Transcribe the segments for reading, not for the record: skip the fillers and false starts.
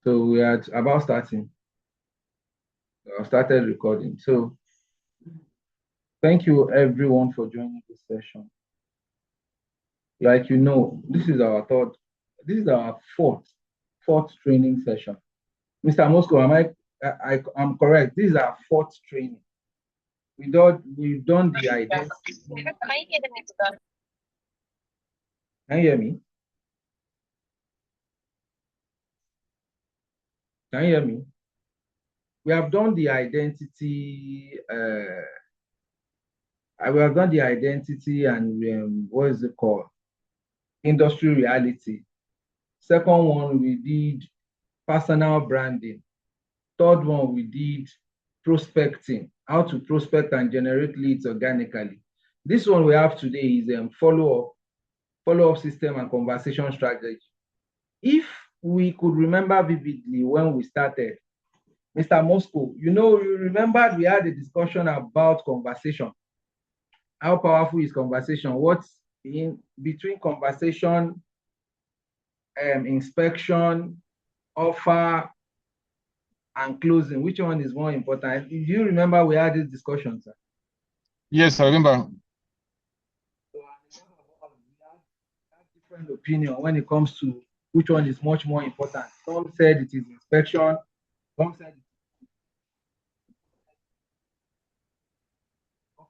So we are about starting. I started recording. So thank you everyone for joining this session. Like you know, this is our fourth training session. Mr. Moscow, I'm correct. This is our fourth training. We've done the identity. Can you hear me? Can you hear me? We have done the identity. We have done the identity and what is it called? Industry reality. Second one, we did personal branding. Third one, we did prospecting, how to prospect and generate leads organically. This one we have today is follow-up system and conversation strategy. If we could remember vividly when we started, Mr. Moscow, you remember we had a discussion about conversation. How powerful is conversation? What's in between conversation, inspection, offer, and closing? Which one is more important? Do you remember we had this discussion, sir? Yes, I remember. So we have different opinion when it comes to which one is much more important. Some said it is inspection, some said it is offer,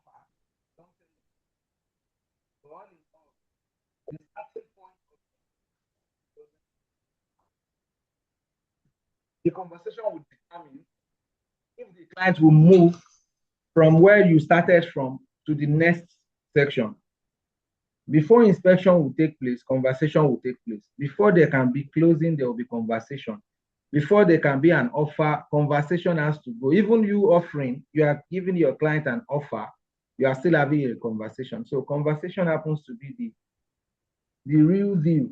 some said it is all in all. The starting point of the conversation would determine if the client will move from where you started from to the next section. Before inspection will take place, conversation will take place. Before there can be closing, there will be conversation. Before there can be an offer, conversation has to go. Even you offering, you are giving your client an offer, you are still having a conversation. So conversation happens to be the real deal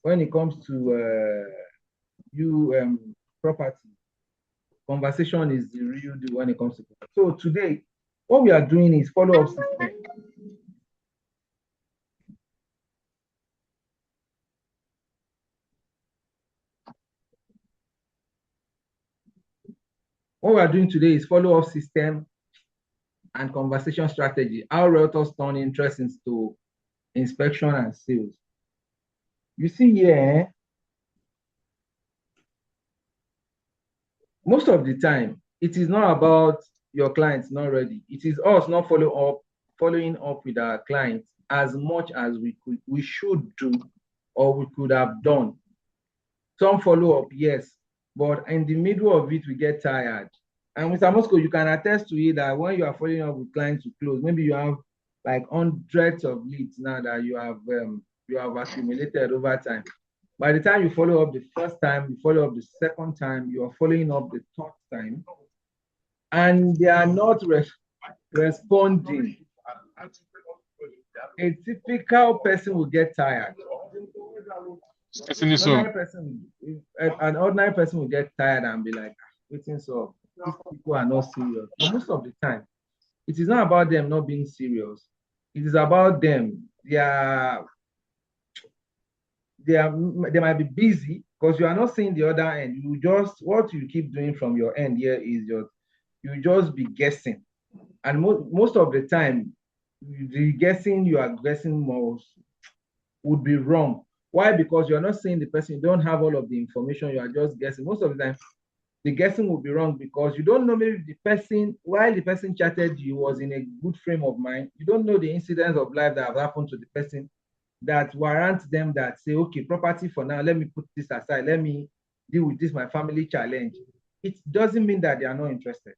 when it comes to property. Conversation is the real deal when it comes to property. So today, what we are doing is follow-up system. What we are doing today is follow-up system and conversation strategy. How realtors turn interest into inspection and sales. You see here, most of the time, it is not about your clients not ready. It is us not following up with our clients as much as we should do or we could have done. Some follow up, yes, but in the middle of it, we get tired. And Mr. Moscow, you can attest to it that when you are following up with clients to close, maybe you have like hundreds of leads now that you have accumulated over time. By the time you follow up the first time, you follow up the second time, you are following up the third time, and they are not responding. A typical person will get tired. An ordinary person will get tired and be like, waiting, so these people are not serious. But most of the time, it is not about them not being serious. It is about them. They might be busy because you are not seeing the other end. What you keep doing from your end here is you just be guessing. And most of the time, the guessing you are guessing most would be wrong. Why? Because you're not seeing the person, you don't have all of the information, you are just guessing. Most of the time, the guessing will be wrong because you don't know maybe the person, while the person chatted you, was in a good frame of mind. You don't know the incidents of life that have happened to the person that warrant them that say, okay, property for now, let me put this aside, let me deal with this, my family challenge. It doesn't mean that they are not interested.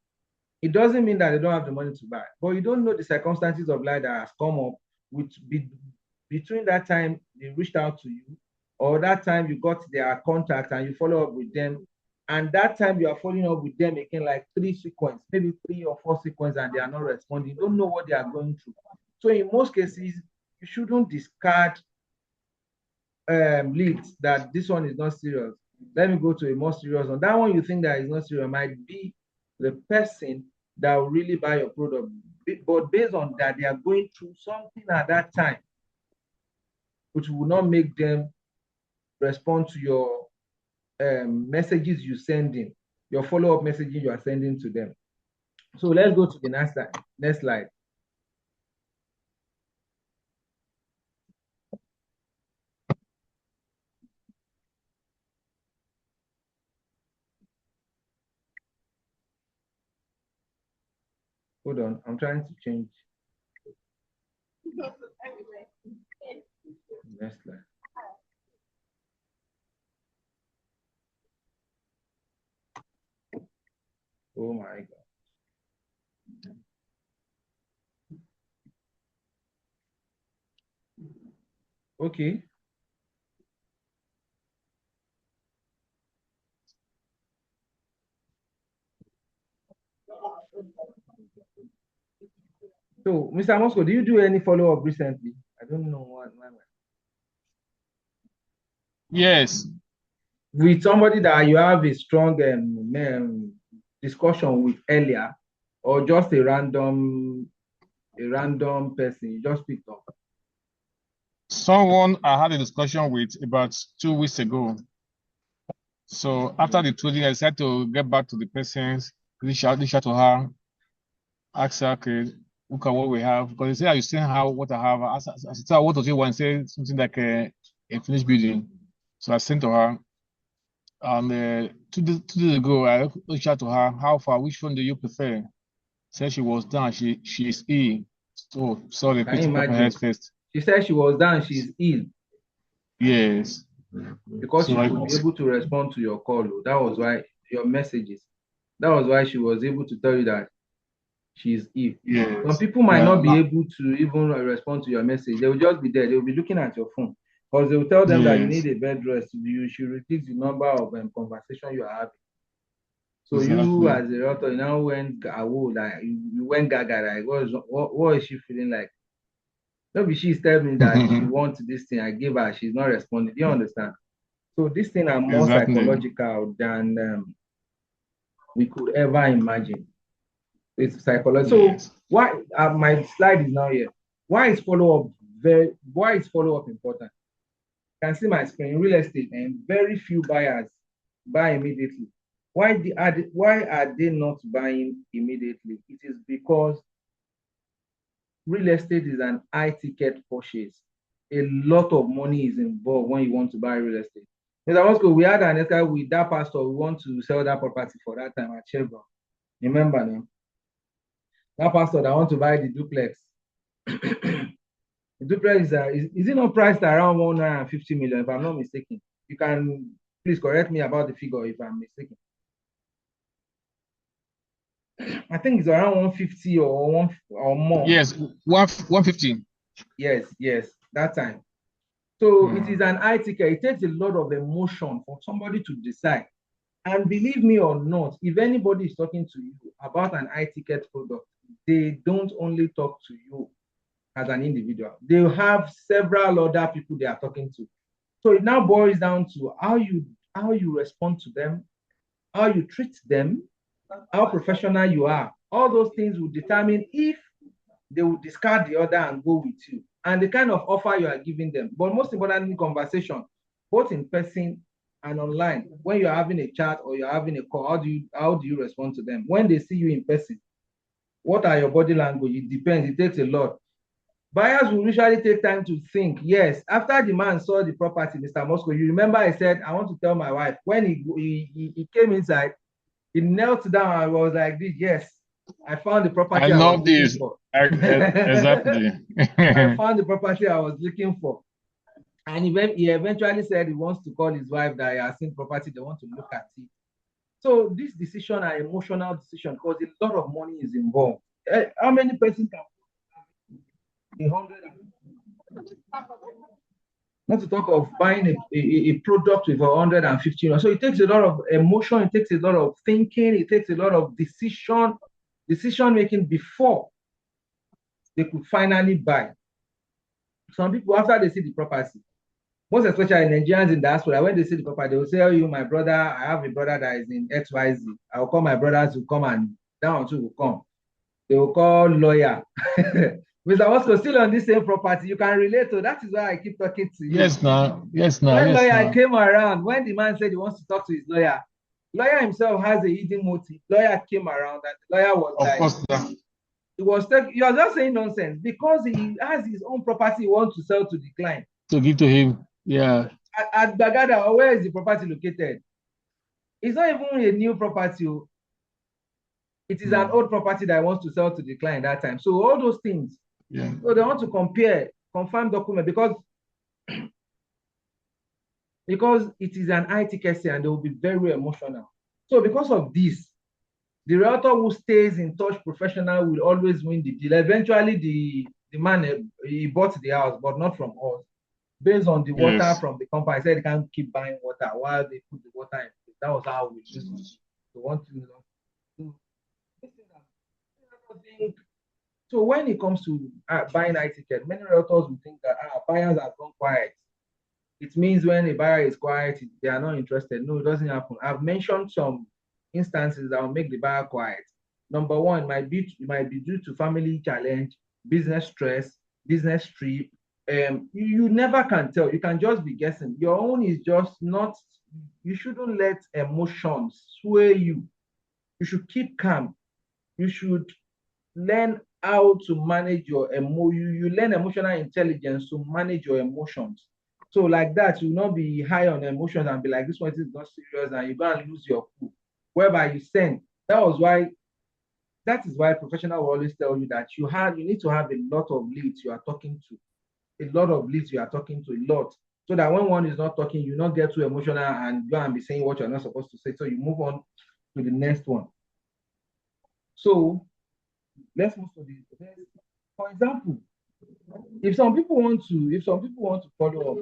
It doesn't mean that they don't have the money to buy, but you don't know the circumstances of life that has come up between that time they reached out to you or that time you got their contact and you follow up with them, and that time you are following up with them again, like maybe 3 or 4 sequence, and they are not responding. You don't know what they are going through. So in most cases, you shouldn't discard leads that this one is not serious. Let me go to a more serious one. That one you think that is not serious might be the person that will really buy your product, but based on that, they are going through something at that time which will not make them respond to your messages you sending, your follow-up messaging you are sending to them. So let's go to the next slide. Next slide. Hold on, I'm trying to change. Next slide. Oh my God. Okay. So, Mr. Moscow, do you do any follow-up recently? I don't know what. Yes. With somebody that you have a strong discussion with earlier, or just a random person you just picked up? Someone I had a discussion with about 2 weeks ago. So after the tweeting, I decided to get back to the persons, reach out to her, ask her, okay, look at what we have. Because they say, you see how what I have. I said, what does you want? Say something like a finished building. So I sent to her. And 2 days ago, I reached out to her. How far? Which one do you prefer? Said she was down. She is ill. So sorry, Can you please put my head imagine? first. She said she was down, she's ill. Yes. Because So she could be able to respond to your call. That was why your messages. That was why she was able to tell you that she's ill. yes. Some people might not be able to even respond to your message. They will just be there. They will be looking at your phone because they will tell them that you need a bed rest. You should reduce the number of conversation you are having. So you, as a author, you now went like you went gaga. Like what is she feeling like? Maybe she's telling me that she wants this thing. I give her. She's not responding. Do you understand? So this thing are more psychological than we could ever imagine. It's psychological. Yes. So why my slide is now here? Why is follow-up important? You can see my screen, real estate, and very few buyers buy immediately. Why are they not buying immediately? It is because real estate is an high ticket purchase. A lot of money is involved when you want to buy real estate. Mr. Moscow, we had an escalation with that pastor. We want to sell that property for that time at Chevron. Remember now? That pastor that want to buy the duplex. The duplex is it not priced around 150 million, if I'm not mistaken? You can please correct me about the figure if I'm mistaken. I think it's around 150 or more. Yes, 150. Yes, that time. So it is an high ticket. It takes a lot of emotion for somebody to decide. And believe me or not, if anybody is talking to you about an high ticket product, they don't only talk to you as an individual. They have several other people they are talking to. So it now boils down to how you respond to them, how you treat them, how professional you are. All those things will determine if they will discard the other and go with you, and the kind of offer you are giving them. But most importantly, conversation, both in person and online. When you're having a chat or you're having a call, how do you respond to them? When they see you in person, what are your body language? It depends. It takes a lot. Buyers will usually take time to think. Yes, after the man saw the property, Mr. Moscow, you remember I said, I want to tell my wife. When he came inside, he knelt down and was like this. Yes, I found the property I was looking for. Exactly. I found the property I was looking for. And he eventually said he wants to call his wife that he has seen property, they want to look at it. So this decision are emotional decision because a lot of money is involved. How many persons can 100? Not to talk of buying a product with 150. So it takes a lot of emotion, it takes a lot of thinking, it takes a lot of decision making before they could finally buy. Some people, after they see the property, most especially Nigerians in diaspora, when they see the property, they will say, oh, you, my brother, I have a brother that is in XYZ. I will call my brothers to come and that one too will come. They will call lawyer. Mr. Wasco, still on this same property, you can relate to. That is why I keep talking to you. Yes, now. Yes, now. When Yes, lawyer now. came around, when the man said he wants to talk to his lawyer, lawyer himself has a hidden motive. Lawyer came around and the lawyer was Of like, course, now. you are just saying nonsense because he has his own property he wants to sell to the client. To give to him. Yeah. At Bagada, or where is the property located? It's not even a new property. It is an old property that I want to sell to the client that time. So all those things. Yeah. So they want to compare, confirm document because it is an IT case and they will be very emotional. So because of this, the realtor who stays in touch professional will always win the deal. Eventually, the man he bought the house, but not from us. Based on the water Yes. from the company, I said they can't keep buying water while they put the water in. That was how we used to want to know. So when it comes to buying ticket, many realtors will think that buyers have gone quiet. It means when a buyer is quiet, they are not interested. No, it doesn't happen. I've mentioned some instances that will make the buyer quiet. Number one, it might be due to family challenge, business stress, business trip. You never can tell. You can just be guessing. Your own is just not. You shouldn't let emotions sway you. You should keep calm. You should learn how to manage your you learn emotional intelligence to manage your emotions. So like that, you will not be high on emotions and be like, this one is not serious, and you go and lose your cool. Whereby you send. That is why professional will always tell you that you need to have a lot of leads you are talking to. A lot of leads you are talking to, a lot. So that when one is not talking, you not get too emotional and go and be saying what you're not supposed to say. So you move on to the next one. So let's move to the for example, if some people want to follow up,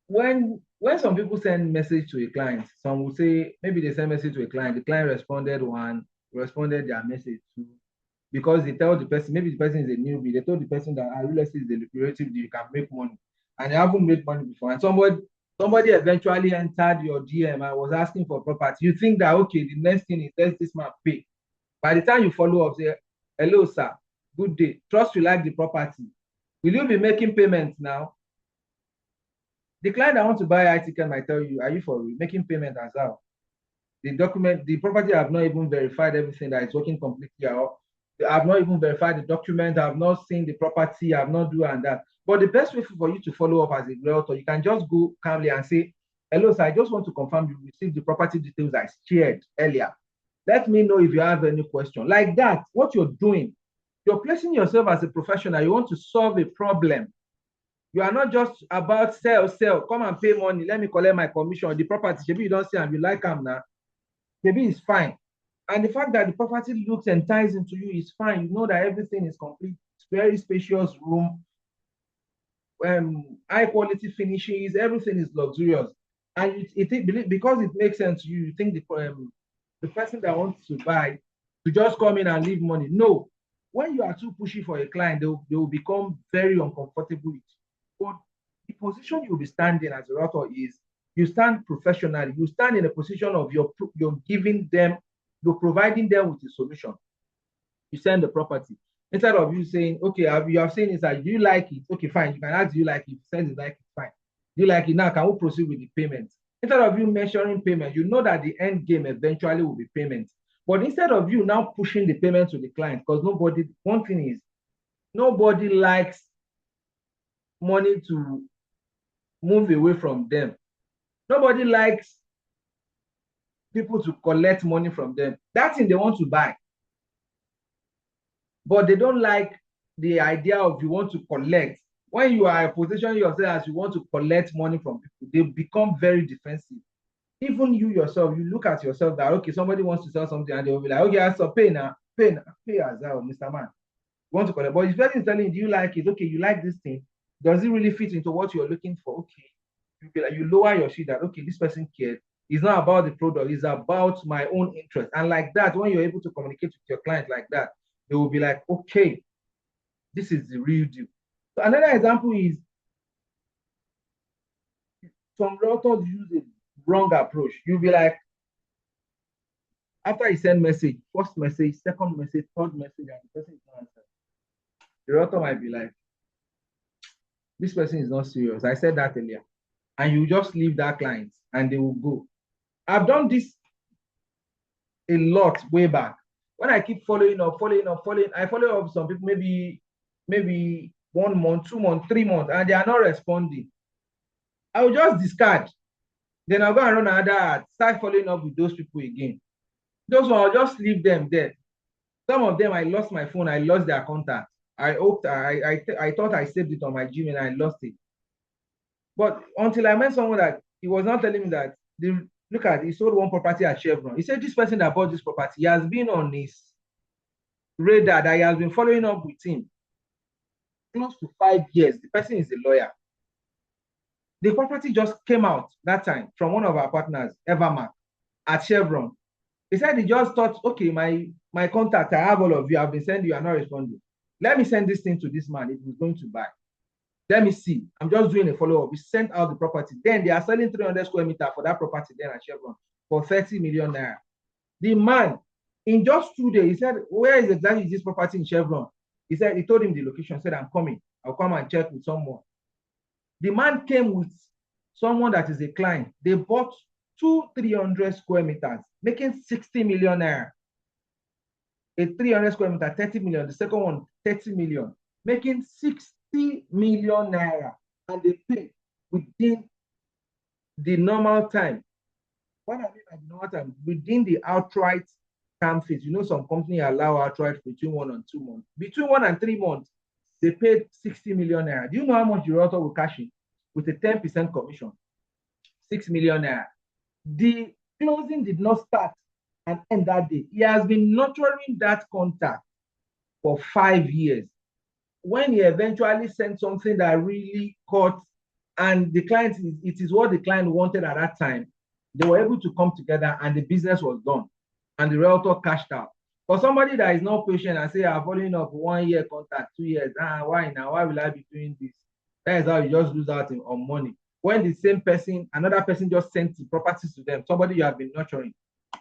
when some people send message to a client, some will say maybe they send message to a client, the client responded their message to, because they tell the person, maybe the person is a newbie, they told the person that real estate is a lucrative deal, you can make money, and they haven't made money before, and somebody eventually entered your DM and was asking for property. You think that okay, the next thing is let this man pay. By the time you follow up, say, hello, sir, good day. Trust you like the property. Will you be making payments now? The client that wants to buy ticket might tell you, are you for making payment as well? The property have not even verified everything that is working completely out. I have not even verified the document. I have not seen the property. I have not do and that. But the best way for you to follow up as a realtor, you can just go calmly and say, hello, sir, I just want to confirm you received the property details I shared earlier. Let me know if you have any question. Like that, what you're doing, you're placing yourself as a professional. You want to solve a problem. You are not just about sell, come and pay money. Let me collect my commission. The property, maybe you don't see and you like them now. Maybe it's fine. And the fact that the property looks enticing to you is fine. You know that everything is complete. It's very spacious room, high quality finishes, everything is luxurious. And because it makes sense to you, you think the person that wants to buy to just come in and leave money. No, when you are too pushy for a client, they will become very uncomfortable with you. But the position you'll be standing as a realtor is you stand professionally. You stand in a position of you're giving them, you're providing them with a solution. You send the property. Instead of you saying, okay, you have seen inside, do you like it? Okay, fine. You can ask, do you like it? If you like it, fine. Do you like it? Now, can we proceed with the payment? Instead of you measuring payment, you know that the end game eventually will be payment. But instead of you now pushing the payment to the client, because one thing is, nobody likes money to move away from them. Nobody likes people to collect money from them. That thing they want to buy. But they don't like the idea of you want to collect. When you are positioning yourself as you want to collect money from people, they become very defensive. Even you yourself, you look at yourself that, okay, somebody wants to sell something and they will be like, okay, so pay now, pay as well, Mr. Man. You want to collect. But if person is telling you, do you like it? Okay, you like this thing. Does it really fit into what you're looking for? Okay. You lower your sheet that, okay, this person cared. It's not about the product, it's about my own interest. And like that, when you're able to communicate with your client like that, they will be like, okay, this is the real deal. So another example is some realtors use a wrong approach. You'll be like, After he send message, first message, second message, third message, and the person is not answering. The realtor might be like, this person is not serious. I said that earlier. And you just leave that client and they will go. I've done this a lot way back. When I keep following up, I follow up some people maybe 1 month, 2 months, 3 months, and they are not responding. I will just discard. Then I'll go and run another ad, start following up with those people again. Those ones, I'll just leave them there. Some of them, I lost my phone, I lost their contact. I thought I saved it on my Gmail and I lost it. But until I met someone that he was not telling me that look at, he sold one property at Chevron. He said this person that bought this property, he has been on his radar, that he has been following up with him close to 5 years. The person is a lawyer. The property just came out that time from one of our partners, Evermark, at Chevron. He said he just thought, okay, my contact, I have all of you, I've been sending you, are not responding. Let me send this thing to this man if he's going to buy. Let me see. I'm just doing a follow-up. We sent out the property. Then they are selling 300 square meters for that property then at Chevron for 30 million naira. The man, in just 2 days, he said, where is exactly this property in Chevron? He said, he told him the location, said, I'm coming. I'll come and check with someone. The man came with someone that is a client. They bought 300 square meters, making 60 million naira. A 300 square meter, 30 million. The second one, 30 million, making 60 million naira. And they pay within the normal time. What I mean by the normal time, within the outright term fees. You know, some company allow outright between 1 and 2 months. Between 1 and 3 months, they paid 60 million naira. Do you know how much the realtor will cash in? With a 10% commission, 6 million naira. The closing did not start and end that day. He has been nurturing that contact for 5 years. When he eventually sent something that really caught, and the client, it is what the client wanted at that time, they were able to come together and the business was done. And the realtor cashed out. For somebody that is not patient and say, I'm following up 1 year contact, 2 years, why now? Why will I be doing this? That is how you just lose out on money. When the same person, another person just sent the properties to them, somebody you have been nurturing,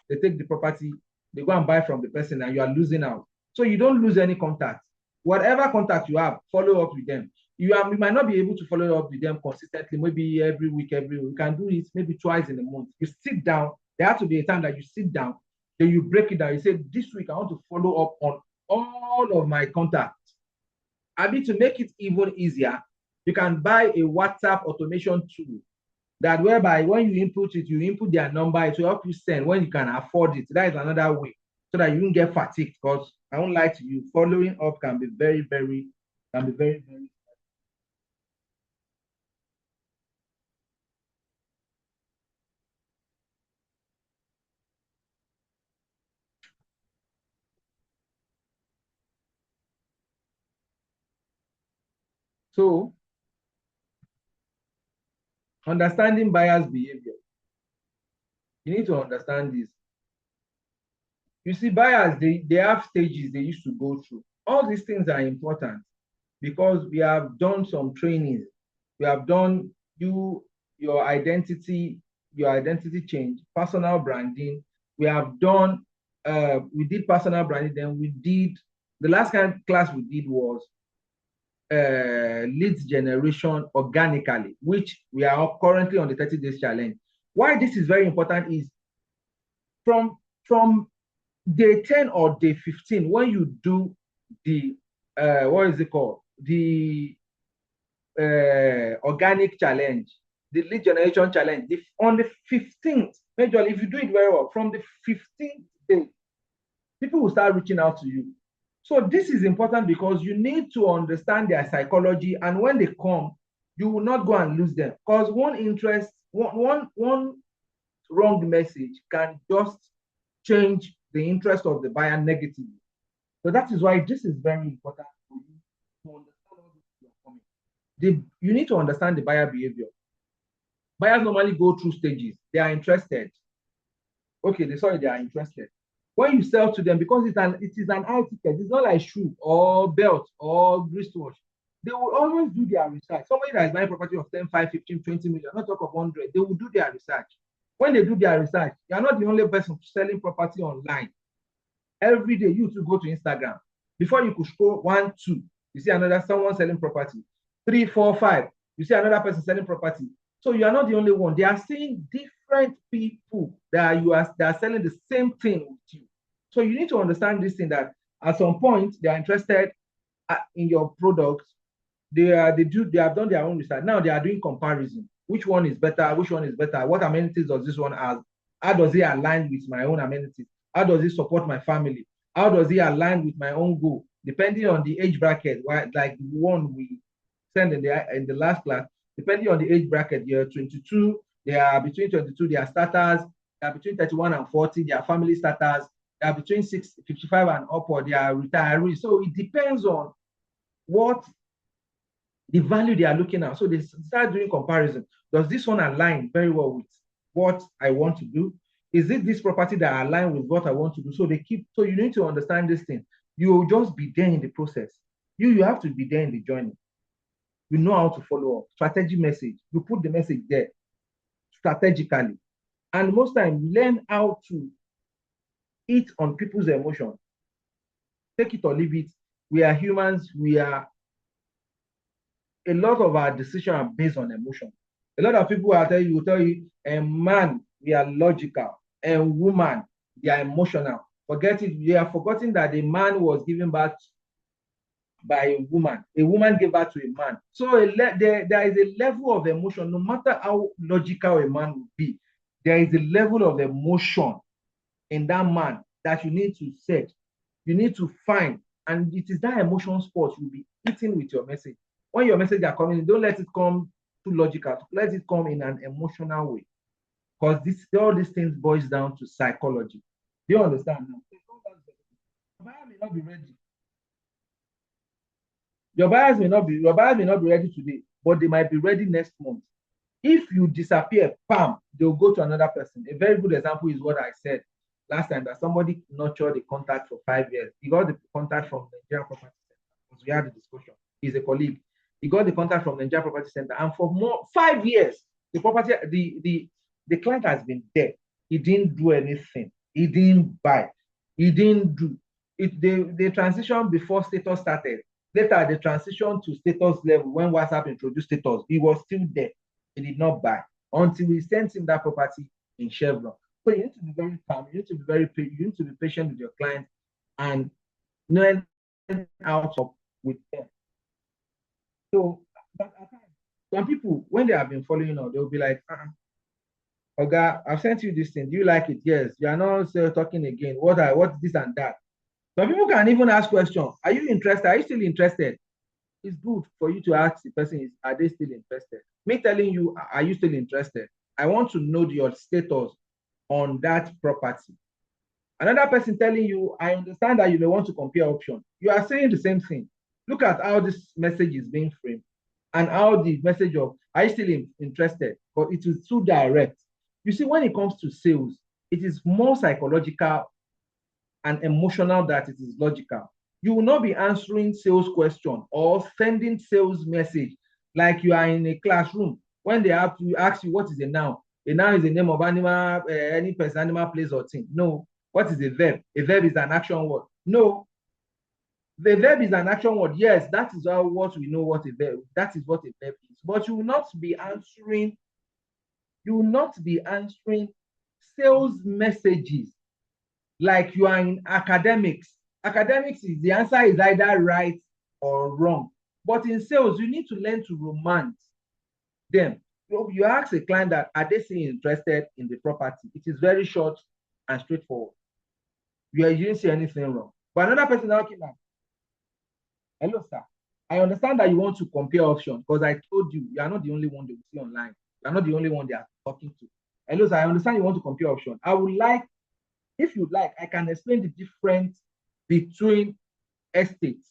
they take the property, they go and buy from the person and you are losing out. So you don't lose any contact. Whatever contact you have, follow up with them. You might not be able to follow up with them consistently, maybe every week. You can do it maybe twice in a month. You sit down, there has to be a time that you sit down, then you break it down. You say, this week I want to follow up on all of my contacts. I mean, to make it even easier, you can buy a WhatsApp automation tool that whereby when you input it, you input their number, it will help you send when you can afford it. That is another way so that you don't get fatigued, because I won't lie to you, following up can be very, very. So, understanding buyers' behavior. You need to understand this. You see, buyers, they have stages they used to go through. All these things are important because we have done some trainings. We have done your identity change, personal branding. We have done, we did personal branding, then we did, the last kind of class we did was leads generation organically, which we are currently on the 30 days challenge. Why this is very important is from day 10 or day 15, when you do the what is it called? The organic challenge, the lead generation challenge, on the 15th, majorly, if you do it very well, from the 15th day, people will start reaching out to you. So this is important because you need to understand their psychology, and when they come, you will not go and lose them, because one wrong message can just change the interest of the buyer negatively. So that is why this is very important for you to understand how this is coming. You need to understand the buyer behavior. Buyers normally go through stages. They are interested. Okay, they are interested. When you sell to them, because it is an high ticket, it's not like shoe or belt or wristwatch. They will always do their research. Somebody that is buying property of 10, 5, 15, 20 million, not talk of 100, they will do their research. When they do their research, you are not the only person selling property online. Every day, you to go to Instagram. Before you could scroll 1, 2, you see another someone selling property. 3, 4, 5, you see another person selling property. So you are not the only one. They are seeing different people that are selling the same thing with you. So you need to understand this thing, that at some point they are interested in your product. They have done their own research. Now they are doing comparison. Which one is better? Which one is better? What amenities does this one have? How does it align with my own amenities? How does it support my family? How does it align with my own goal? Depending on the age bracket, right? Like the one we sent in the last class, depending on the age bracket, you're 22, they are between 22, they are starters, they are between 31 and 40, they are family starters, they are between 55 and upward, they are retirees. So it depends on what the value they are looking at. So they start doing comparison. Does this one align very well with what I want to do? Is it this property that align with what I want to do? So you need to understand this thing. You will just be there in the process. You have to be there in the journey. You know how to follow up. Strategy message. You put the message there strategically. And most time, learn how to eat on people's emotion. Take it or leave it. We are humans. A lot of our decisions are based on emotion. A lot of people will tell you, a man, we are logical, and woman, they are emotional. Forget it. We are forgetting that a man was given birth by a woman. A woman gave birth to a man. So there is a level of emotion, no matter how logical a man will be, there is a level of emotion in that man that you need to set. You need to find. And it is that emotion spot you'll be eating with your message. When your message are coming, don't let it come too logical. Let it come in an emotional way. Because all these things boils down to psychology. Do you understand now? Your buyer may not be ready. Your buyers may not be ready today, but they might be ready next month. If you disappear, bam, they'll go to another person. A very good example is what I said last time, that somebody nurtured the contact for 5 years. He got the contact from the Nigerian Property Center because we had the discussion. He's a colleague. He got the contact from the Nigerian Property Center, and for 5 years, the client has been there. He didn't do anything. He didn't buy. He didn't do it. The transition before status started. Later, the transition to status level when WhatsApp introduced status, he was still there. He did not buy until we sent him that property in Chevron. So you need to be very calm. You need to be patient with your client and know how to with them. So some people, when they have been following up, they'll be like, "Okay, I've sent you this thing. Do you like it? Yes. You are not talking again. What's this and that?" Some people can even ask questions. Are you interested? Are you still interested? It's good for you to ask the person, are they still interested? Me telling you, are you still interested? I want to know your status on that property. Another person telling you, I understand that you may want to compare options. You are saying the same thing. Look at how this message is being framed and how the message of, are you still interested? But it is too direct. You see, when it comes to sales, it is more psychological and emotional than it is logical. You will not be answering sales question or sending sales message like you are in a classroom when they have to ask you what is a noun. A noun is the name of animal, any person, animal, place, or thing. No. What is a verb? A verb is an action word. No. The verb is an action word. Yes, that is what we know what a verb. That is what a verb is. But you will not be answering. You will not be answering sales messages like you are in academics. Academics is the answer is either right or wrong. But in sales, you need to learn to romance them. You ask a client that, are they still interested in the property? It is very short and straightforward. You didn't see anything wrong. But another person now came back. Hello, sir. I understand that you want to compare options because I told you, you are not the only one they will see online. You are not the only one they are talking to. Hello, sir. I understand you want to compare options. I would like, if you'd like, I can explain the difference between estates.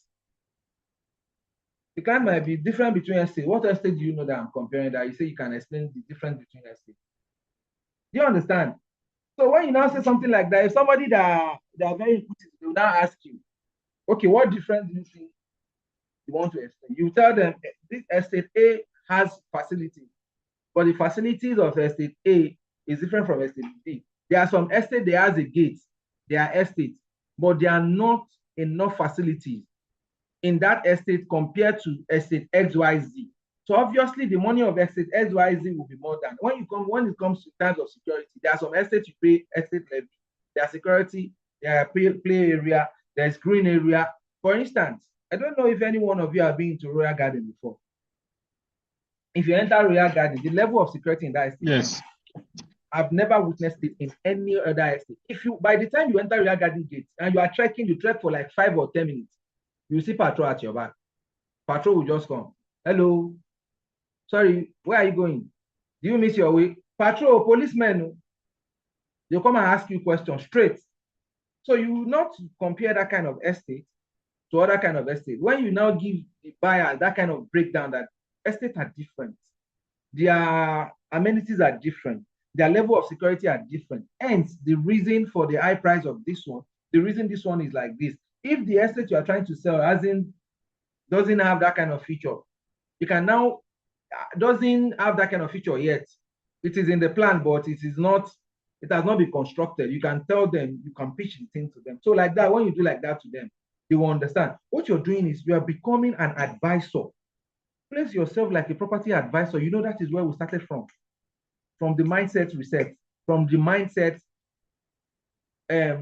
The kind might be different between estates. What estate do you know that I'm comparing that you say you can explain the difference between estates? Do you understand? So when you now say something like that, if somebody that they are very inquisitive, they will now ask you, okay, what difference do you think you want to explain? You tell them this estate A has facilities, but the facilities of estate A is different from estate B. There are some estate that has a gate, they are estates, but they are not enough facilities in that estate compared to estate XYZ. So obviously the money of estate XYZ will be more than when it comes to terms of security. There are some estates you pay estate levy, there's security, there are play area, there's green area. For instance, I don't know if any one of you have been to Royal Garden before. If you enter Royal Garden, the level of security in that estate, Yes, I've never witnessed it in any other estate. If you, by the time you enter Royal Garden gate and you are trekking, you trek for like 5 or 10 minutes, you see patrol at your back. Patrol will just come. Hello, sorry, where are you going? Do you miss your way? Patrol, policemen, they'll come and ask you questions straight. So you will not compare that kind of estate to other kind of estate. When you now give the buyer that kind of breakdown that estates are different, their amenities are different, their level of security are different. Hence, the reason for the high price of this one, the reason this one is like this. If the estate you are trying to sell doesn't have that kind of feature, you can now doesn't have that kind of feature yet. It is in the plan, but it has not been constructed. You can tell them, you can pitch the thing to them. So like that, when you do like that to them, they will understand. What you're doing is you are becoming an advisor. Place yourself like a property advisor. You know, that is where we started from the mindset reset, from the mindset,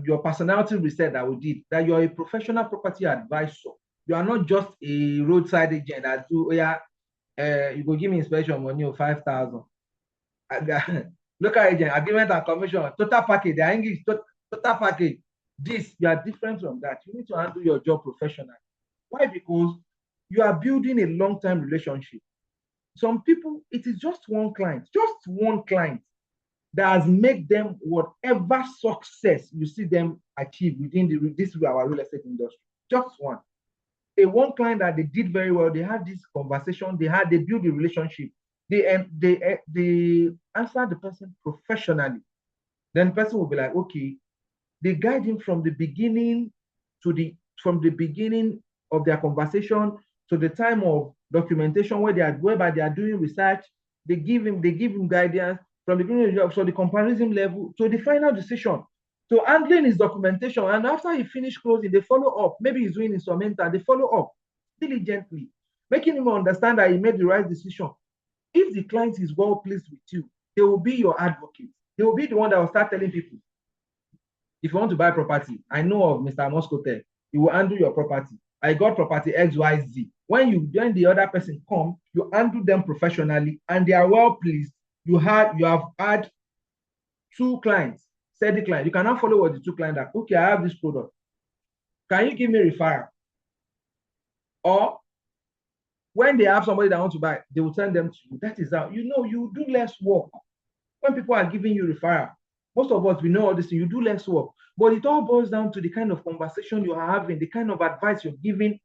your personality reset that we did, that you're a professional property advisor. You are not just a roadside agent that do, you go give me inspection money of 5,000. Local agent, agreement and commission, total package, the English, total package. This, you are different from that. You need to handle your job professionally. Why? Because you are building a long-term relationship. Some people, it is just one client that has made them whatever success you see them achieve within this our real estate industry. Just one. A one client that they did very well, they had this conversation, they built a relationship, they answer the person professionally. Then the person will be like, okay, they guide him from the beginning of their conversation to the time of documentation whereby they are doing research. They give him guidance from the beginning of the job, so the comparison level to the final decision. So handling his documentation, and after he finished closing, they follow up. Maybe he's doing instrumental, they follow up diligently, making him understand that he made the right decision. If the client is well pleased with you, they will be your advocate. They will be the one that will start telling people, if you want to buy property, I know of Mr. Moscotel, he will handle your property. I got property XYZ. When the other person come, you handle them professionally and they are well pleased. You have had 2 clients, steady client. You can now follow with the 2 clients that, okay, I have this product. Can you give me referral? Or when they have somebody that wants to buy, they will send them to you. That is how, you do less work. When people are giving you referral, most of us, we know all this, you do less work. But it all boils down to the kind of conversation you are having, the kind of advice you're giving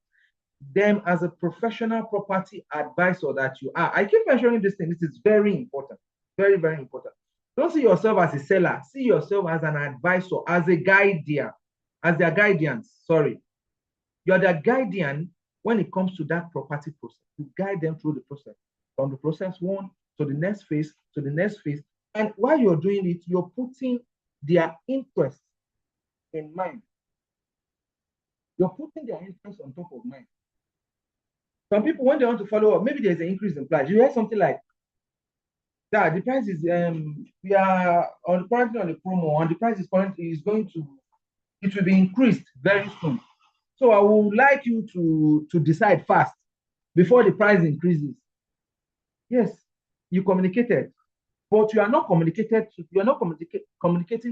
them as a professional property advisor that you are. I keep mentioning this thing. This is very important. Very, very important. Don't see yourself as a seller. See yourself as an advisor, as a guardian, as their guardians. Sorry. You're their guardian when it comes to that property process. You guide them through the process. From the process 1 to the next phase, to the next phase. And while you're doing it, you're putting their interest in mind. You're putting their interest on top of mind. Some people, when they want to follow up, maybe there's an increase in price. You hear something like, yeah, the price is, we are currently on a promo, and the price is it will be increased very soon. So I would like you to decide fast before the price increases. Yes, you communicated, but you are not communicating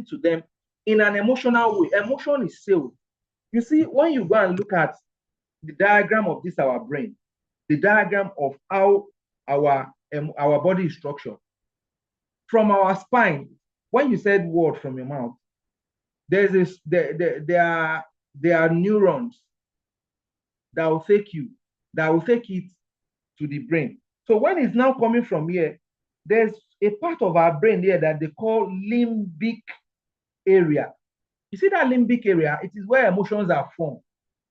to them in an emotional way. Emotion is sales. You see, when you go and look at the diagram of this, our brain, the diagram of how our body is structured, from our spine, when you said word from your mouth, there are neurons that will take it to the brain. So when it's now coming from here, there's a part of our brain here that they call limbic area. You see that limbic area? It is where emotions are formed.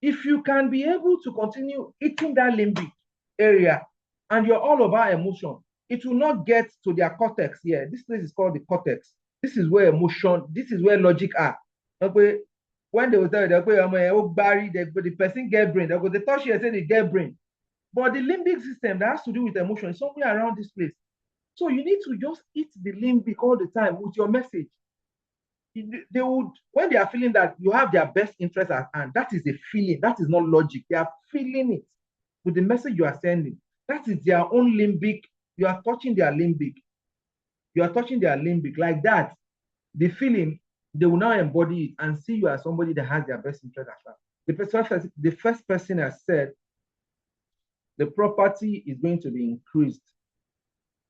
If you can be able to continue eating that limbic area and you're all about emotion, it will not get to their cortex here. This place is called the cortex. This is where emotion, this is where logic are. Okay. When they will tell you, the person get brain, they go, they touch you, say they get brain. But the limbic system that has to do with emotion is somewhere around this place. So you need to just eat the limbic all the time with your message. They would, when they are feeling that you have their best interest at hand, that is a feeling, that is not logic. They are feeling it with the message you are sending. That is their own limbic. You are touching their limbic. You are touching their limbic like that. The feeling, they will now embody it and see you as somebody that has their best interest at heart. The first person has said the property is going to be increased.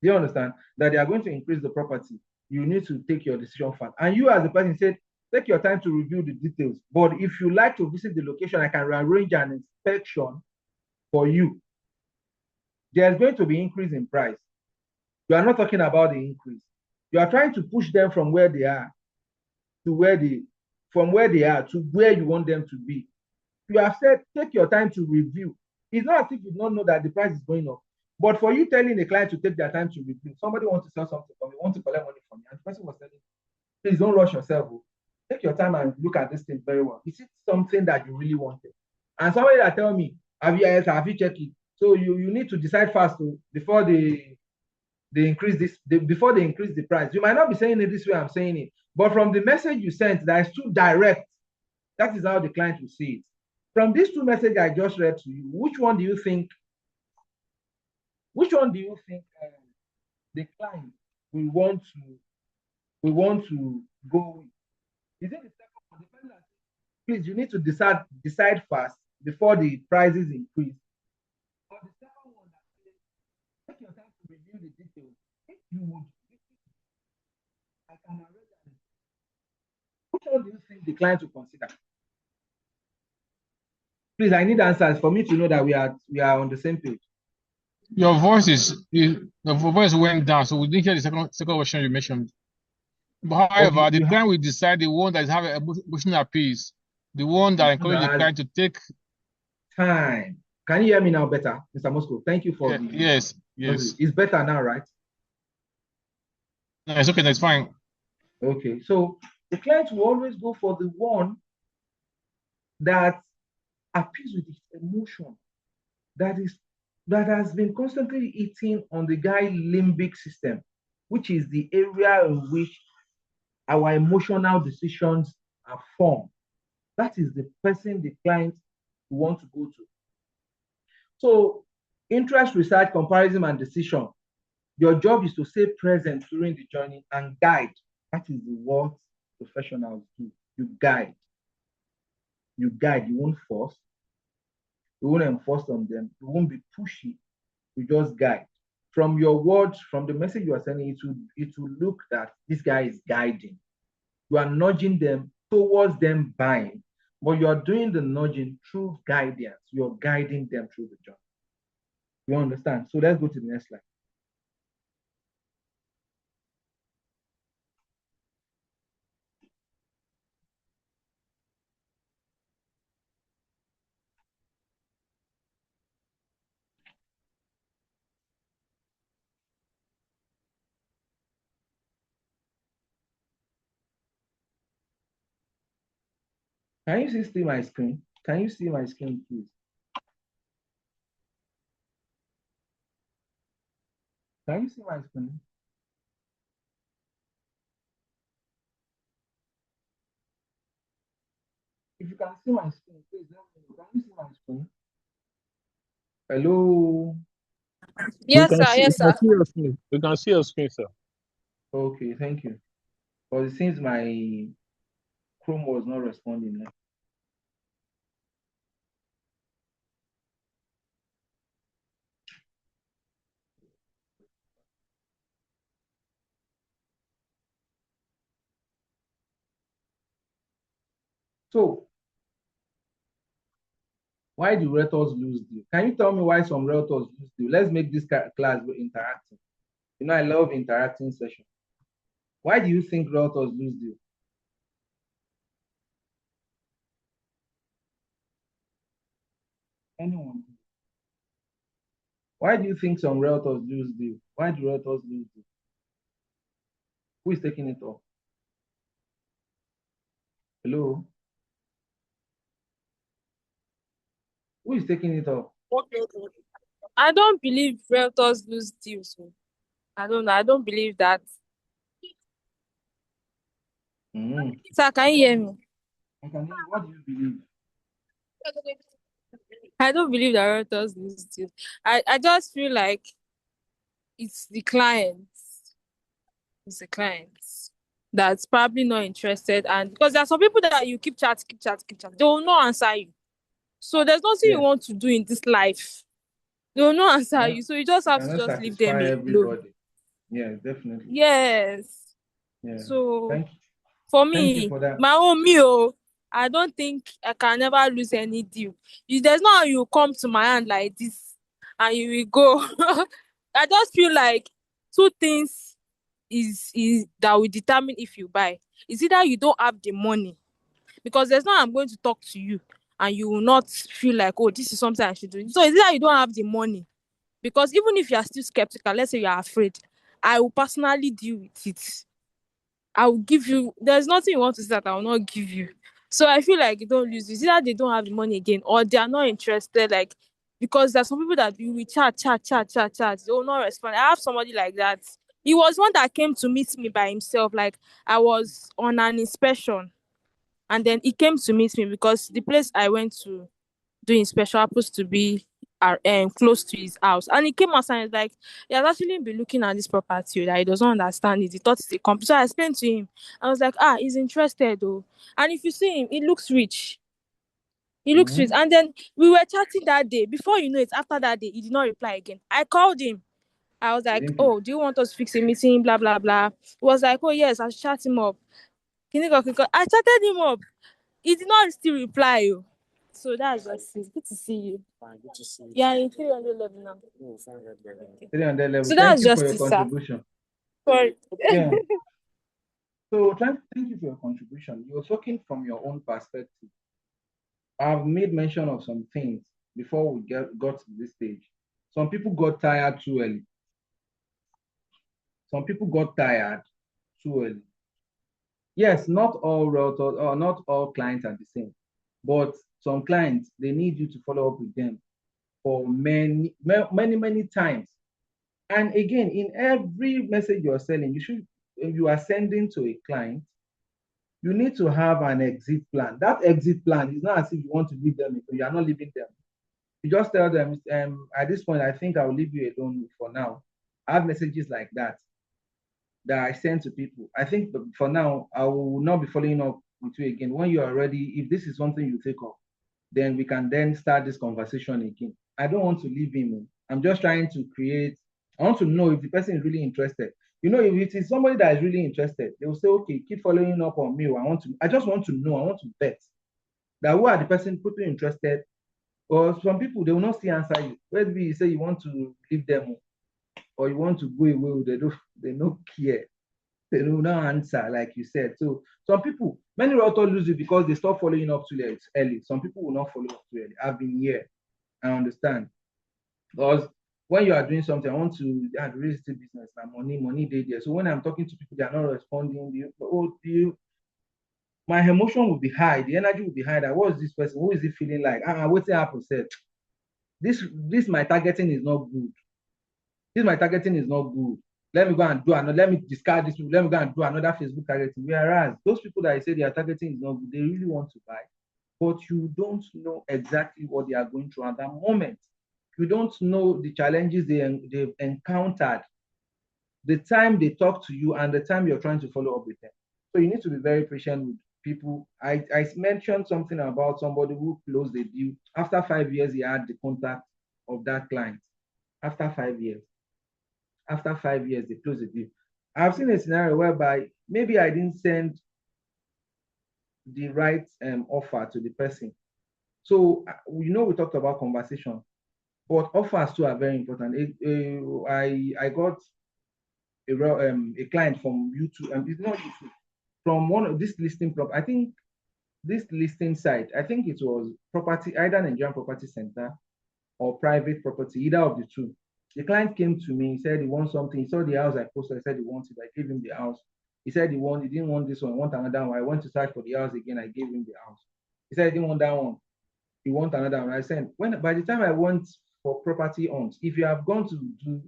Do you understand? That they are going to increase the property. You need to take your decision fast. And you as a person said, take your time to review the details. But if you like to visit the location, I can arrange an inspection for you. There's going to be increase in price. You are not talking about the increase. You are trying to push them from where they are to where to where you want them to be. You have said, take your time to review. It's not as if you don't know that the price is going up. But for you telling the client to take their time to review, somebody wants to sell something from you, wants to collect money from you, and the person was telling you, please don't rush yourself. Take your time and look at this thing very well. Is it something that you really wanted? And somebody that tell me, have you checked it? So you need to decide fast before they increase this, before they increase the price. You might not be saying it this way I'm saying it, but from the message you sent that is too direct, that is how the client will see it. From these two messages I just read to you, which one do you think the client will want to go with? Is it the second one? Please, you need to decide fast before the prices increase. Or the second one that says, take your time to review the details. If you would, I can arrange that. Which one do you think the client will consider? Please, I need answers for me to know that we are on the same page. Your voice went down, so we didn't hear the second question you mentioned. But however, okay, the client will decide the one that is having emotional appeals, the one that encourages the client to take time. Can you hear me now better, Mr. Moscow? Thank you for yes. It's better now, right? No, it's okay, that's fine. Okay, so the client will always go for the one that appeals with its emotion, that has been constantly eating on the guy's limbic system, which is the area in which our emotional decisions are formed. That is the person the client wants to go to. So, interest, research, comparison, and decision. Your job is to stay present during the journey and guide. That is what professionals do. You guide. You guide. You won't force. You won't enforce on them. You won't be pushy. You just guide. From your words, from the message you are sending, it will look that this guy is guiding. You are nudging them towards them buying, but you are doing the nudging through guidance. You're guiding them through the journey. You understand? So let's go to the next slide. Can you see my screen? Can you see my screen, please? Can you see my screen? If you can see my screen, please let me know. Can you see my screen? Hello? Yes, sir. Yes, sir. We can see your screen, sir. Okay, thank you. Because it seems my Chrome was not responding now. So, why do realtors lose deal? Can you tell me why some realtors lose deal? Let's make this class interactive. You know, I love interacting sessions. Why do you think realtors lose deal? Anyone? Why do you think some realtors lose deal? Why do realtors lose deal? Who is taking it off? Hello? Who is taking it off? I don't believe realtors lose deals. I don't know. I don't believe that. Sir, can you hear me? What do you believe? I don't believe that realtors lose deals. I just feel like it's the clients. It's the clients that's probably not interested. And because there are some people that you keep chat, they will not answer you. So there's nothing you Yes. want to do in this life. They will not answer Yeah. you. So you just have to Cannot just leave them satisfy alone. everybody. Yeah, definitely. Yes. Yeah. So Thank you. for Thank you me, for that. my own I don't think I can never lose any deal. There's no how you come to my hand like this and you will go. I just feel like two things is that will determine if you buy. It's either you don't have the money, because there's no I'm going to talk to you and you will not feel like, oh, this is something I should do. So it's either you don't have the money, because even if you are still skeptical, let's say you are afraid, I will personally deal with it. I will give you, there's nothing you want to say that I will not give you. So I feel like you don't lose. It's either they don't have the money again or they are not interested. Like, because there's some people that you will chat. They will not respond. I have somebody like that. He was one that came to meet me by himself. Like, I was on an inspection and then he came to meet me because the place I went to doing special happens to be close to his house. And he came outside and was like, he has actually been looking at this property that he doesn't understand it. He thought it's a company. So I explained to him. I was like, he's interested though. And if you see him, he looks rich. He looks rich. And then we were chatting that day. Before you know it, after that day, he did not reply again. I called him. I was like, oh, do you want us to fix a meeting? Blah, blah, blah. He was like, oh, yes, I'll chat him up. I chatted him up. He did not still reply. So that's just it. Good to see you. Fine, good to see you. Yeah, in 300 level now. Oh, 500 level. 300 level. So Thank that's you for just your it, sir. contribution. Sorry. Yeah. So thank you for your contribution. You're talking from your own perspective. I've made mention of some things before we got to this stage. Some people got tired too early. Some people got tired too early. Yes, not all realtors or not all clients are the same, but some clients, they need you to follow up with them for many times. And again, in every message you're selling, if you are sending to a client, you need to have an exit plan. That exit plan is not as if you want to leave them, you are not leaving them. You just tell them, at this point, I think I'll leave you alone for now. I have messages like that I send to people. I think for now, I will not be following up with you again. When you are ready, if this is something you take up, then we can then start this conversation again. I don't want to leave him. I'm just trying to I want to know if the person is really interested. If it is somebody that is really interested, they will say, okay, keep following up on me. I just want to know, I want to bet that who are the person people interested. Or some people, they will not see answer you. Maybe you say you want to leave them or you want to go away, they don't care. They will not answer, like you said. So some people, many realtors lose it because they stop following up too early. Some people will not follow up too early. I've been here. I understand. Because when you are doing something, I want to add real estate business, money day there. So when I'm talking to people, they are not responding. My emotion will be high, the energy will be high. That what's this person? Who is he feeling like? What's happened? Said this my targeting is not good. This my targeting is not good. Let me go and do another. Let me discard this. Let me go and do another Facebook targeting. Whereas those people that I say they are targeting is not good, they really want to buy, but you don't know exactly what they are going through at that moment. You don't know the challenges they've encountered, the time they talk to you, and the time you're trying to follow up with them. So you need to be very patient with people. I mentioned something about somebody who closed the deal. After 5 years, he had the contact of that client. After 5 years. After 5 years, they close the deal. I've seen a scenario whereby maybe I didn't send the right offer to the person. So, we talked about conversation, but offers too are very important. I got a client from YouTube, it's not YouTube, from one of this listing I think this listing site, I think it was property, either Nigerian Property Center or private property, either of the two. The client came to me, he said he wants something. He saw the house I posted, he said he wants it. I gave him the house. He said he didn't want this one, he want another one. I went to search for the house again, I gave him the house. He said he didn't want that one. He want another one. I said, by the time I went for property hunts, if you have gone to do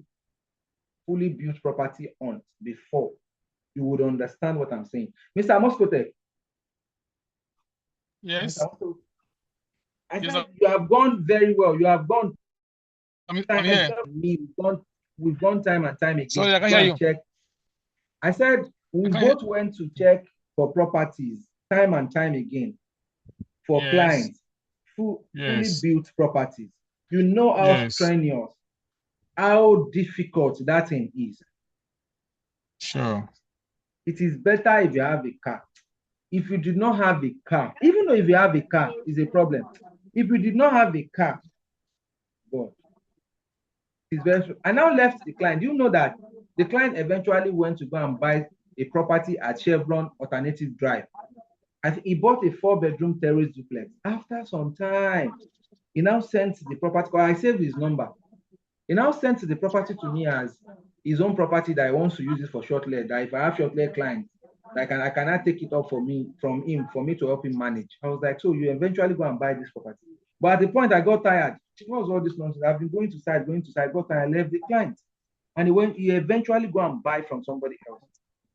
fully built property hunt before, you would understand what I'm saying. Mr. Moscote. Yes. I said, you have gone very well. You have gone. We've gone time and time again. Sorry, I can hear you. Check. I said, we both went to check for properties time and time again for clients, fully built properties. You know how strenuous, how difficult that thing is. Sure. It is better if you have a car. If you did not have a car, even though if you have a car, is a problem. If you did not have a car, God, it's very true. I now left the client. You know that the client eventually went to go and buy a property at Chevron Alternative Drive. I think he bought a 4-bedroom terrace duplex. After some time, he now sent the property. I saved his number. He now sent the property to me as his own property that he wants to use it for short leg. That if I have short leg clients, I cannot take it up from him for me to help him manage. I was like, so you eventually go and buy this property. But at the point I got tired. What was all this nonsense? I've been going to site, got tired, I left the client. And he eventually go and buy from somebody else.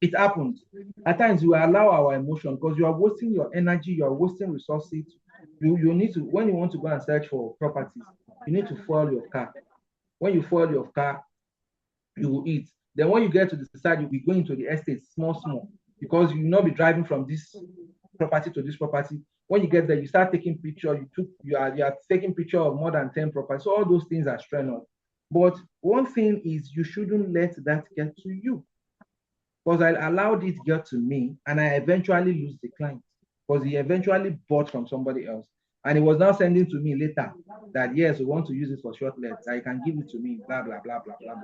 It happens. At times we allow our emotion because you are wasting your energy, you are wasting resources. You need to, when you want to go and search for properties, you need to fuel your car. When you fuel your car, you will eat. Then when you get to the side, you'll be going to the estate small, because you will not be driving from this property to this property. When you get there, you start taking picture. You are taking picture of more than 10 properties. So all those things are strenuous. But one thing is, you shouldn't let that get to you, because I allowed it get to me, and I eventually lose the client because he eventually bought from somebody else, and he was now sending to me later that yes, we want to use it for short legs. I can give it to me, blah blah blah blah blah.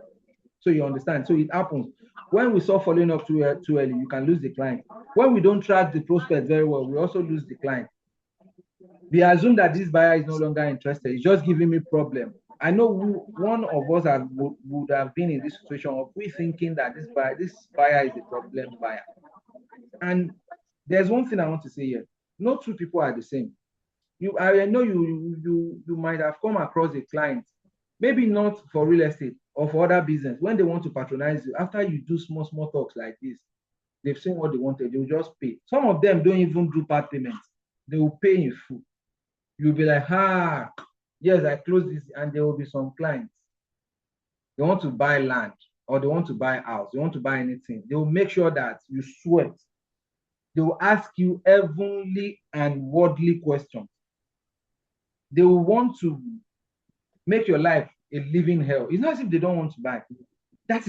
So you understand. So it happens. When we start following up too early, you can lose the client. When we don't track the prospect very well, we also lose the client. We assume that this buyer is no longer interested. It's just giving me problem. I know one of us would have been in this situation of we thinking that this buyer is a problem buyer. And there's one thing I want to say here. No two people are the same. I know you might have come across a client, maybe not for real estate or for other business. When they want to patronize you, after you do small talks like this, they've seen what they wanted, they'll just pay. Some of them don't even do part payments. They will pay in full. You'll be like, yes, I closed this, and there will be some clients. They want to buy land, or they want to buy a house, they want to buy anything. They will make sure that you sweat. They will ask you heavenly and worldly questions. They will want to make your life a living hell. It's not as if they don't want to buy. That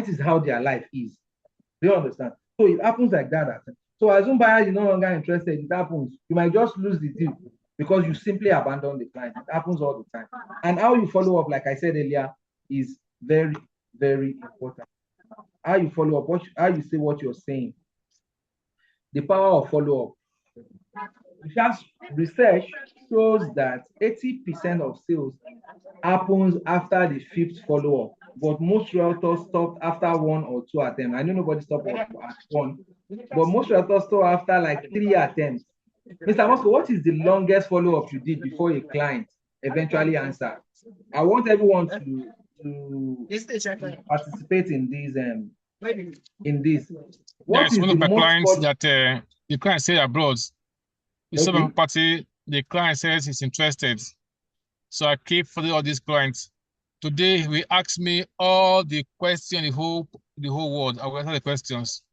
is how their life is. Do you understand? So it happens like that. So as soon buyer is no longer interested, it happens. You might just lose the deal because you simply abandon the client. It happens all the time. And how you follow up, like I said earlier, is very, very important. How you follow up, how you say what you're saying. The power of follow-up. Research shows that 80% of sales happens after the 5th follow-up, but most realtors stopped after 1 or 2 attempts. I know nobody stopped at 1, but most realtors stop after like 3 attempts. Mr. Moscow, what is the longest follow-up you did before a client eventually answered? I want everyone to participate in this. What is one of the my most clients that the client said abroad. The same party, the client says he's interested. So I keep following all these clients. Today, he asked me all the questions, the whole world. I will answer the questions.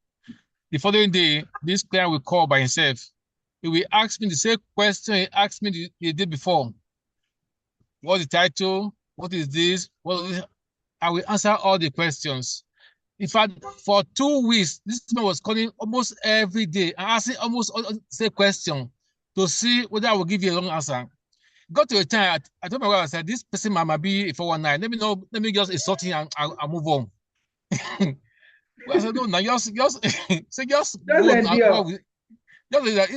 The following day, this client will call by himself. He will ask me the same question he asked me the day before. What's the title? What is this? What is this? I will answer all the questions. In fact, for 2 weeks, this man was calling almost every day and asking almost all the same question to see whether I will give you a long answer. Got to a time, I told my wife, I said, this person might be a 419. Let me just insult him and move on. Well, I said, no, now just go now.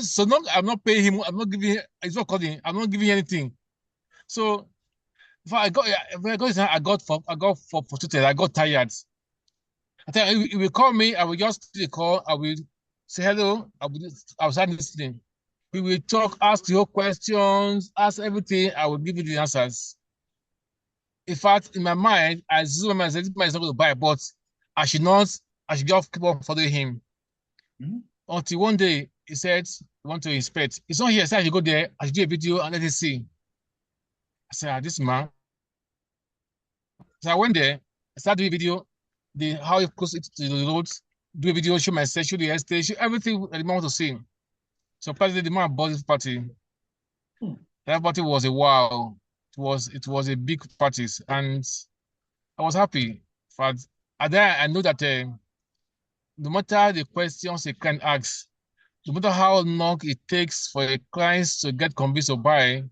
So long I'm not paying him, I'm not giving, it's not calling, I'm not giving anything. So If I got, I got frustrated. I got tired. I think if you call me, I will just take the call. I will say hello. I will start listening. We will talk, ask your questions, ask everything. I will give you the answers. In fact, in my mind, I zoom and say, this man is not going to buy, but I should not, I should just keep on following him. Mm-hmm. Until one day, he said, he want to inspect. It's not here. I said, I should go there. I should do a video and let it see. I said, this man. So I went there, I started doing video, how he goes to the roads, do a video, show myself, show the estate, show everything that the man want to see. So probably the man bought this party. That party was a wow. It was a big party, and I was happy. But at that, I know that no matter the questions a client asks, no matter how long it takes for a client to get convinced to buy,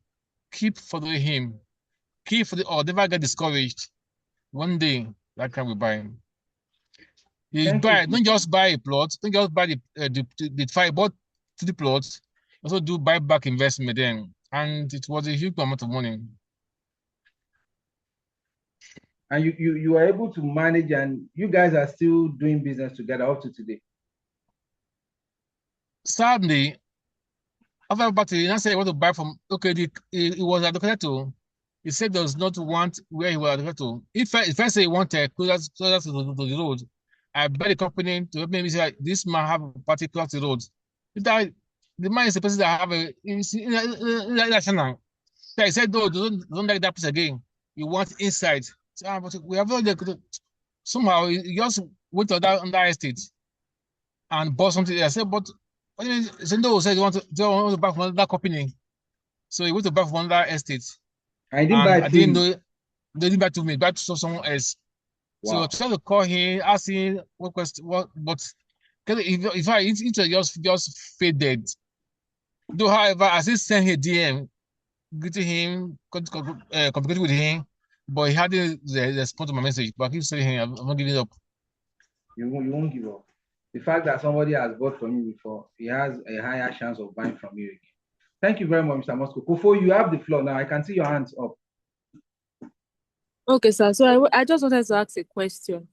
keep following him. Keep following, or never get discouraged. One day, that can we buy. You buy, don't just buy a plot, don't just buy the five, bought to the plot, also do buyback investment then. And it was a huge amount of money. And you are able to manage, and you guys are still doing business together up to today. Sadly, after the party, I said I want to buy from, okay, it was allocated to, he said does not want where he was allocated to. If I say he wanted closer to the road, I bet the company to help me say this man have a party close to the road. That the man is a person that have a national. So I said, no, don't like that place again. You want inside. So, but we have already somehow you just went to that estate and bought something. I said, but Sendo said you want to buy from that company. So he went to buy from that estate. I didn't buy. I didn't know they didn't buy to me, buy to someone else. Wow. So I tried to call him, ask him what question, but if I just faded. Though, however, I still sent him a DM, greeting him, communicating with him, but he hadn't responded to my message. But I keep saying him, I'm not giving up. You won't give up. The fact that somebody has bought from you before, he has a higher chance of buying from you again. Thank you very much, Mr. Moscow. Kofo, you have the floor now. I can see your hands up. Okay, sir. So I just wanted to ask a question.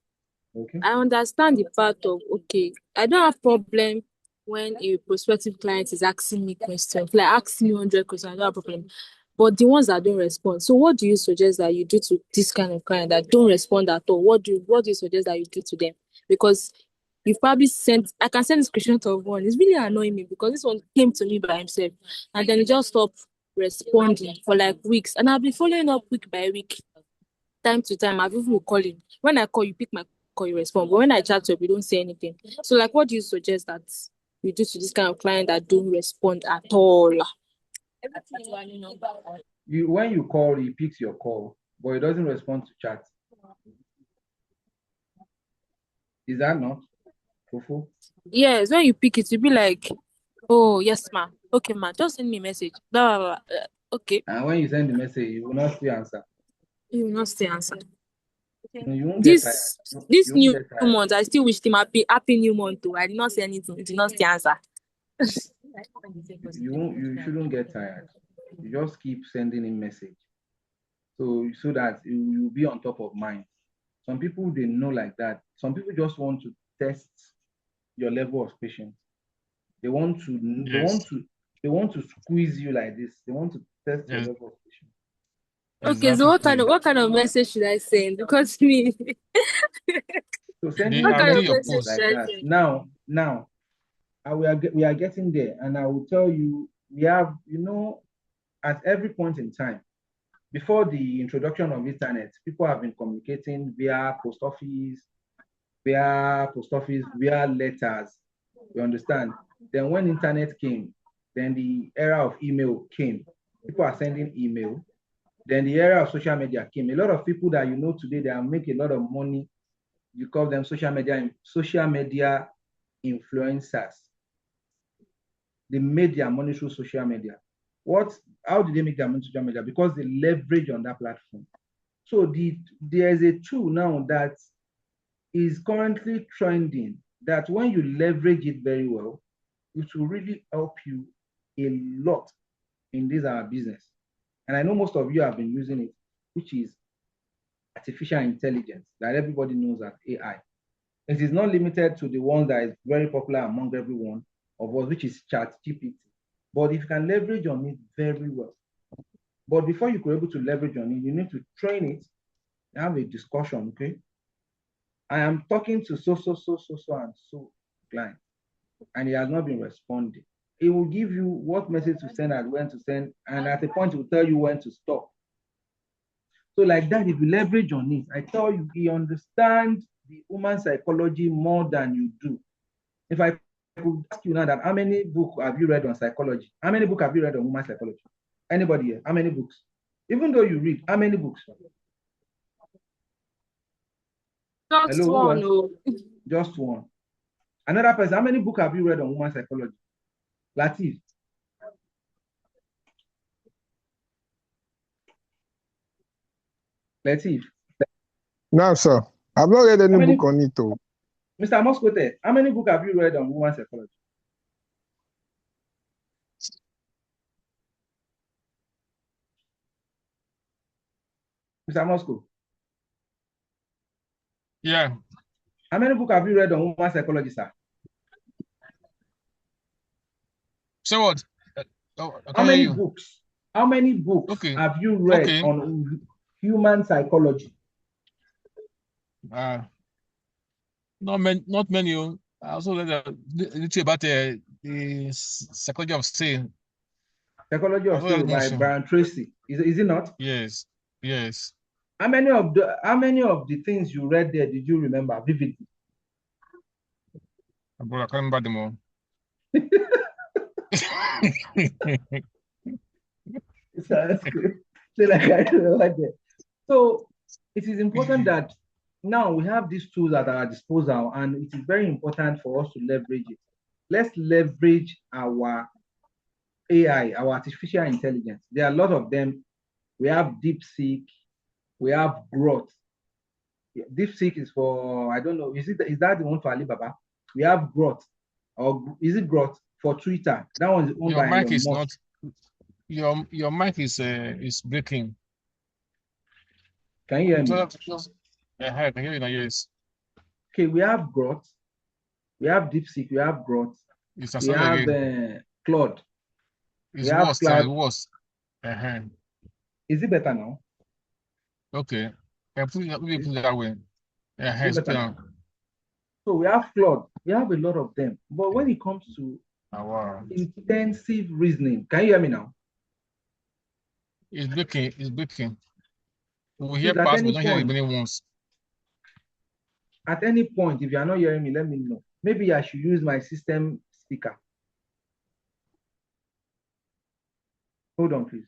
Okay. I understand the part of, okay, I don't have problem when a prospective client is asking me questions, like asking me 100 questions, I don't have problem. But the ones that don't respond, so what do you suggest that you do to this kind of client that don't respond at all? What do you suggest that you do to them? Because you've probably I can send a screenshot of one. It's really annoying me because this one came to me by himself and then he just stopped responding for like weeks. And I've been following up week by week, time to time. I've even called him. When I call, you pick my call, you respond. But when I chat to you, you don't say anything. So like, what do you suggest that you do to this kind of client that don't respond at all? When you call, he picks your call, but he doesn't respond to chat. Is that not? Kofo? Yes, when you pick it, you'll be like, oh, yes, ma'am. Okay, ma'am. Just send me a message. Blah, blah, blah. Okay. And when you send the message, you will not still answer. You will not still answer. No, you won't this new month, I still wish him happy new month too. I did not say anything. He did not still answer. You shouldn't get tired. You just keep sending him message. So that you'll be on top of mind. Some people, they know like that. Some people just want to test your level of patience. They want to squeeze you like this. They want to test your level of patience. Okay, so what kind of message should I send? Because me. So sending out messages like that. Now, we are getting there, and I will tell you, we have, at every point in time, before the introduction of internet, people have been communicating via post office, via letters. You understand? Then when internet came, then the era of email came. People are sending email. Then the era of social media came. A lot of people that today, they are making a lot of money. You call them social media influencers. They made their money through social media. How did they make their money through social media? Because they leverage on that platform. So there's a tool now that is currently trending that when you leverage it very well, it will really help you a lot in this our business. And I know most of you have been using it. which is artificial intelligence, that everybody knows as AI. It is not limited to the one that is very popular among everyone of us, which is ChatGPT. But if you can leverage on it very well. But before you could be able to leverage on it, you need to train it, have a discussion, okay? I am talking to so, and so client, and he has not been responding. It will give you what message to send and when to send, and at a point, it will tell you when to stop. So like that, if you leverage on it, I tell you, he understands the human psychology more than you do. If I could ask you now that, how many books have you read on psychology? How many books have you read on human psychology? Anybody here? How many books? Even though you read, how many books? Just Hello, one. Oh. Just one. Another person, how many books have you read on human psychology? Latif. Latif. No, sir. I've not read any book on it, though. Mr. Moscote, how many books have you read on human psychology? Mr. Moscow. Yeah. How many books have you read on human psychology, sir? So what? How many books? How many books have you read on human psychology? Not many. I also read a little about the psychology of staying. Psychology of Staying by Brian Tracy. Is it not? Yes. Yes. How many of the things you read there did you remember vividly? Bro, I can't remember them all. So it is important that now we have these tools at our disposal, and it is very important for us to leverage it. Let's leverage our AI, our artificial intelligence. There are a lot of them. We have DeepSeek, we have Growth. DeepSeek is for, I don't know, is that the one for Alibaba? We have Growth, or is it Growth for Twitter? That one is owned by Your mic is Musk. not. Your mic is breaking. Can you hear me? I can hear you now. Yes. Okay, we have Growth, we have DeepSeek, we have Growth, we have Claude. It's worse. It's worse. Is it better now? Okay. Put it that way. So we have Claude. We have a lot of them. But when it comes to intensive reasoning, can you hear me now? It's breaking. It's breaking. We hear parts, we don't hear many ones. At any point, if you are not hearing me, let me know. Maybe I should use my system speaker. Hold on, please.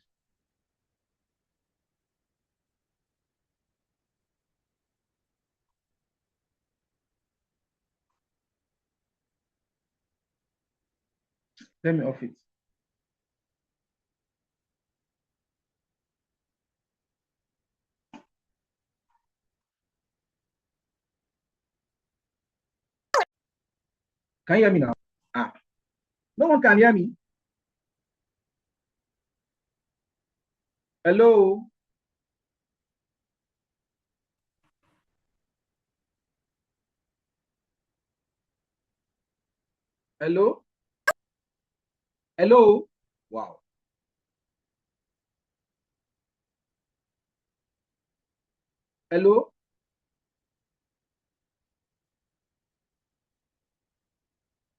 Let me off it. Can you hear me now? No one can hear me. Hello? Hello? Hello? Wow. Hello?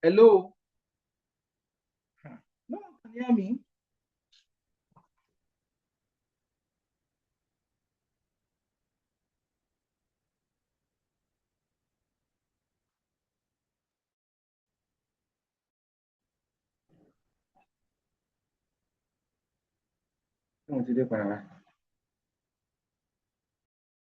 Hello? No one can hear me. Não te deu para lá.